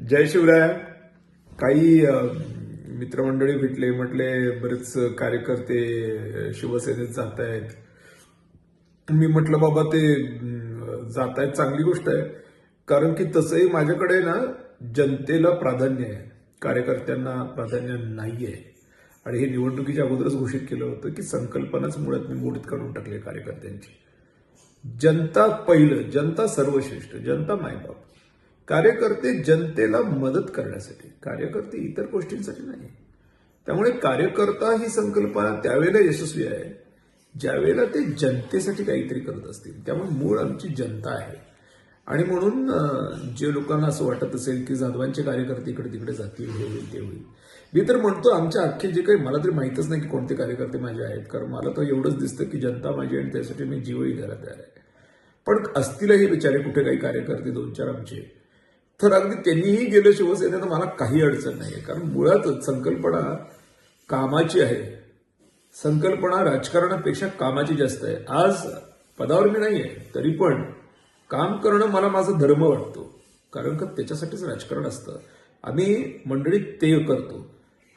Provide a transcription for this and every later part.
जय शिवराय. काही मित्रमंडळी भेटले, म्हटले बरेच कार्यकर्ते शिवसेनेत जात आहेत. मी म्हटलं बाबा ते जात आहेत चांगली गोष्ट आहे, कारण की तसंही माझ्याकडे ना जनतेला प्राधान्य आहे, कार्यकर्त्यांना प्राधान्य नाहीये. आणि हे निवडणुकीच्या अगोदरच घोषित केलं होतं की संकल्पनाच मुळात मी मोडीत काढून टाकली कार्यकर्त्यांची. जनता पहिलं, जनता सर्वश्रेष्ठ, जनता मायबाप. कार्यकर्ते जनतेला मदत करण्यासाठी, कार्यकर्ते इतर गोष्टींसाठी नाही. त्यामुळे कार्यकर्ता ही संकल्पना त्यावेळेला यशस्वी आहे ज्यावेळेला ते जनतेसाठी काहीतरी करत असतील. त्यामुळे मूळ आमची जनता आहे. आणि म्हणून जे लोकांना असं वाटत असेल की जाधवांचे कार्यकर्ते इकडे तिकडे जातील, हे होईल ते होईल, मी तर म्हणतो आमच्या अख्खे जे काही, मला तरी माहीतच नाही की कोणते कार्यकर्ते माझे आहेत, कारण मला तर एवढंच दिसतं की जनता माझी आणि त्यासाठी मी जीवही द्यायला तयार आहे. पण असतीलही बिचारे कुठे काही कार्यकर्ते दोन चार आमचे, तर अगदी त्यांनीही गेलं शिवसेनेत, मला काही अडचण नाही. कारण मुळातच संकल्पना कामाची आहे. संकल्पना राजकारणापेक्षा कामाची जास्त आहे. आज पदावर मी नाही आहे, तरी पण काम करणं मला माझा धर्म वाटतो, कारण का त्याच्यासाठीच राजकारण असतं. आम्ही मंडळीत ते करतो.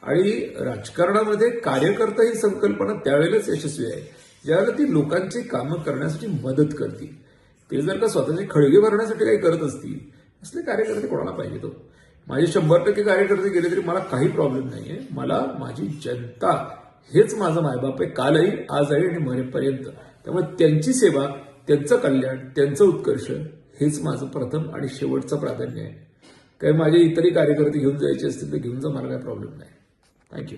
आणि राजकारणामध्ये कार्यकर्ता ही संकल्पना त्यावेळेलाच यशस्वी आहे ज्यावेळेला ती लोकांची कामं करण्यासाठी मदत करतील. ते जर का स्वतःचे खळगे भरण्यासाठी काही करत असतील, असले कार्यकर्ते कोणाला पाहिजे? तो माझे 100% कार्यकर्ते गेले तरी मला काही प्रॉब्लेम नाहीये. मला माझी जनता हेच माझं मायबाप आहे, कालही, आज आहे आणि मरेपर्यंत. त्यामुळे त्यांची सेवा, त्यांचं कल्याण, त्यांचं उत्कर्ष हेच माझं प्रथम आणि शेवटचं प्राधान्य आहे. काही माझे इतरही कार्यकर्ते घेऊन जायचे असतील तर घेऊन जा, मला काही प्रॉब्लेम नाही. थँक्यू.